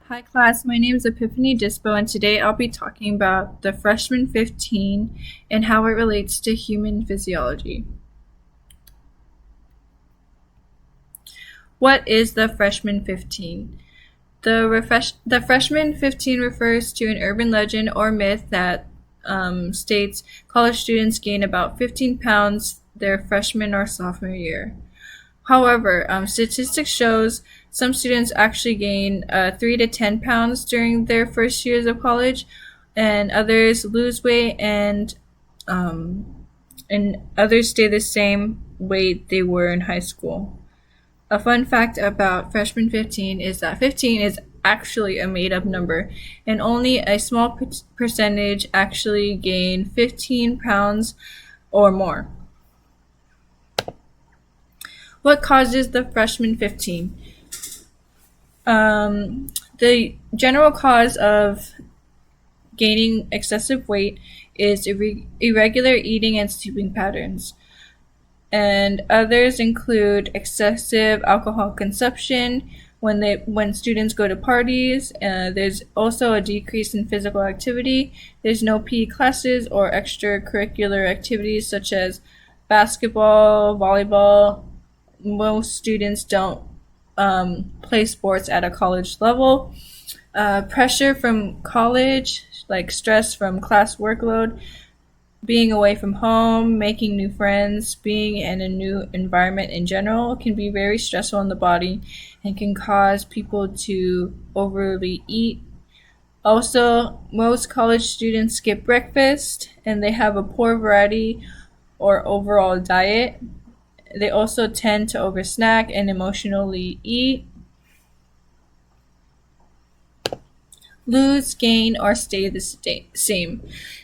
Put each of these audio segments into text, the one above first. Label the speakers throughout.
Speaker 1: Hi class, my name is Epiphany Dispo and today I'll be talking about the freshman 15 and how it relates to human physiology. What is the freshman 15? The freshman 15 refers to an urban legend or myth that states college students gain about 15 pounds their freshman or sophomore year. However, statistics shows some students actually gain 3 to 10 pounds during their first years of college, and others lose weight, and others stay the same weight they were in high school. A fun fact about freshman 15 is that 15 is actually a made up number, and only a small percentage actually gain 15 pounds or more. What causes the freshman 15? The general cause of gaining excessive weight is irregular eating and sleeping patterns. And others include excessive alcohol consumption when students go to parties. There's also a decrease in physical activity. There's no PE classes or extracurricular activities such as basketball, volleyball. Most students don't play sports at a college level. Pressure from college, like stress from class workload, being away from home, making new friends, being in a new environment in general can be very stressful on the body and can cause people to overly eat. Also, most college students skip breakfast and they have a poor variety or overall diet. They also tend to oversnack and emotionally eat. Lose, gain, or stay the same.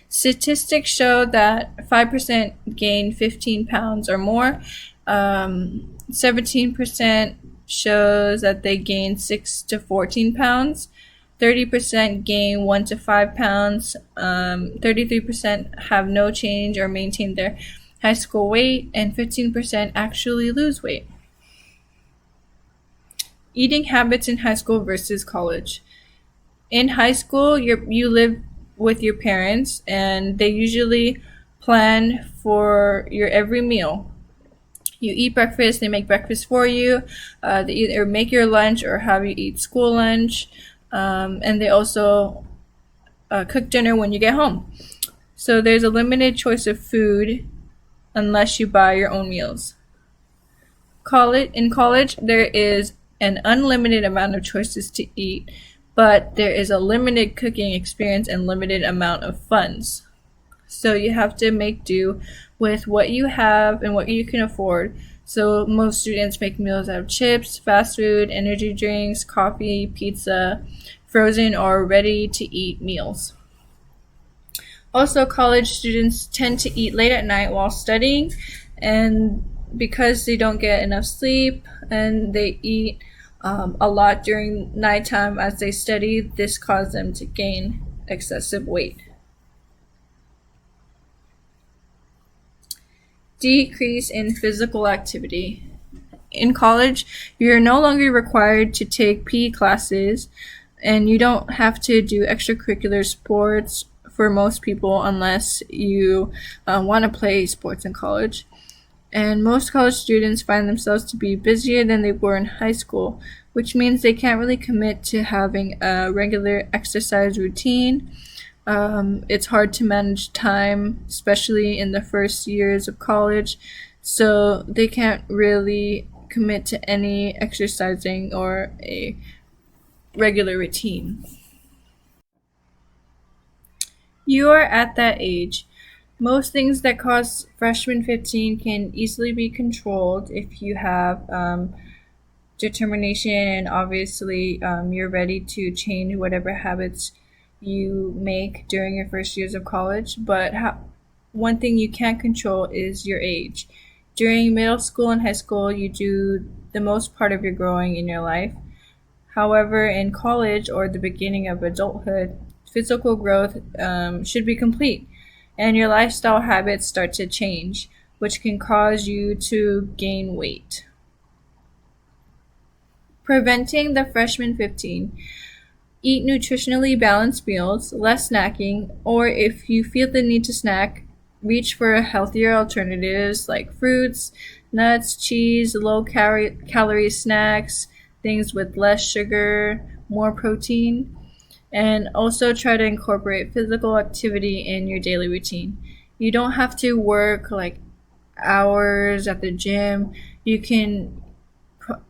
Speaker 1: Statistics show that 5% gain 15 pounds or more. 17% shows that they gain 6 to 14 pounds. 30% gain 1 to 5 pounds. 33% have no change or maintain their high school weight, and 15% actually lose weight. Eating habits in high school versus college. In high school, you live with your parents, and they usually plan for your every meal. You eat breakfast, they make breakfast for you. They either make your lunch or have you eat school lunch, and they also cook dinner when you get home. So there's a limited choice of food unless you buy your own meals. In college, there is an unlimited amount of choices to eat, but there is a limited cooking experience and limited amount of funds. So you have to make do with what you have and what you can afford. So most students make meals out of chips, fast food, energy drinks, coffee, pizza, frozen or ready to eat meals. Also, college students tend to eat late at night while studying, and because they don't get enough sleep and they eat a lot during nighttime as they study, this causes them to gain excessive weight. Decrease in physical activity. In college, you're no longer required to take PE classes, and you don't have to do extracurricular sports for most people unless you want to play sports in college. And most college students find themselves to be busier than they were in high school, which means they can't really commit to having a regular exercise routine. It's hard to manage time, especially in the first years of college, so they can't really commit to any exercising or a regular routine. You are at that age. Most things that cause freshman 15 can easily be controlled if you have determination, and obviously you're ready to change whatever habits you make during your first years of college. But one thing you can't control is your age. During middle school and high school, you do the most part of your growing in your life. However, in college or the beginning of adulthood, physical growth should be complete, and your lifestyle habits start to change, which can cause you to gain weight. Preventing the freshman 15. Eat nutritionally balanced meals, less snacking, or if you feel the need to snack, reach for healthier alternatives like fruits, nuts, cheese, low calorie snacks, things with less sugar, more protein, and also try to incorporate physical activity in your daily routine. You don't have to work like hours at the gym. You can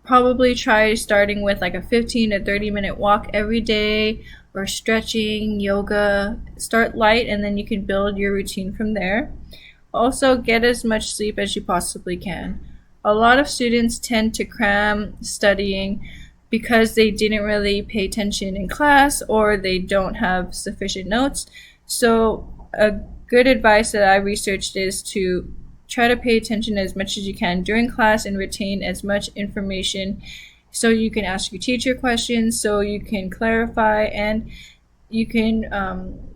Speaker 1: probably try starting with like a 15 to 30-minute walk every day or stretching, yoga. Start light and then you can build your routine from there. Also, get as much sleep as you possibly can. A lot of students tend to cram studying because they didn't really pay attention in class or they don't have sufficient notes. So, a good advice that I researched is to try to pay attention as much as you can during class and retain as much information so you can ask your teacher questions, so you can clarify, and you can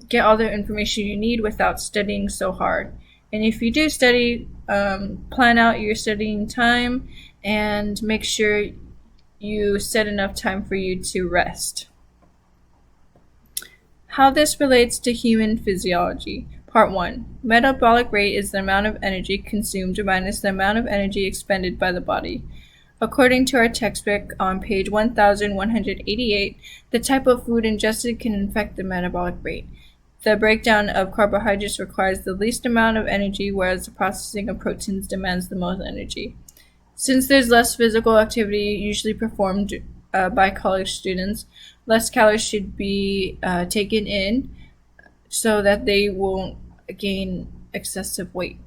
Speaker 1: get all the information you need without studying so hard. And if you do study, plan out your studying time and make sure you set enough time for you to rest. How this relates to human physiology. Part 1. Metabolic rate is the amount of energy consumed minus the amount of energy expended by the body. According to our textbook on page 1188, the type of food ingested can affect the metabolic rate. The breakdown of carbohydrates requires the least amount of energy, whereas the processing of proteins demands the most energy. Since there's less physical activity usually performed by college students, less calories should be taken in so that they won't gain excessive weight.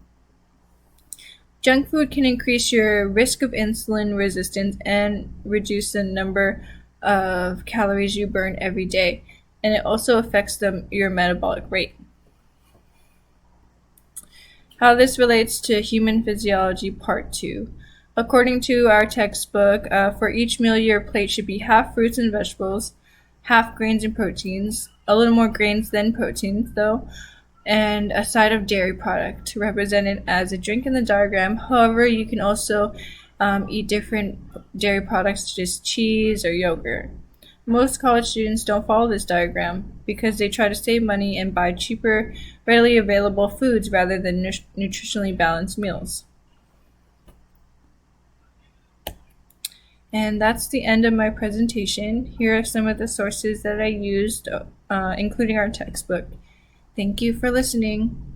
Speaker 1: Junk food can increase your risk of insulin resistance and reduce the number of calories you burn every day, and it also affects your metabolic rate. How this relates to human physiology, part 2. According to our textbook, for each meal, your plate should be half fruits and vegetables, half grains and proteins, a little more grains than proteins though, and a side of dairy product represented as a drink in the diagram. However, you can also eat different dairy products such as cheese or yogurt. Most college students don't follow this diagram because they try to save money and buy cheaper, readily available foods rather than nutritionally balanced meals. And that's the end of my presentation. Here are some of the sources that I used, including our textbook. Thank you for listening.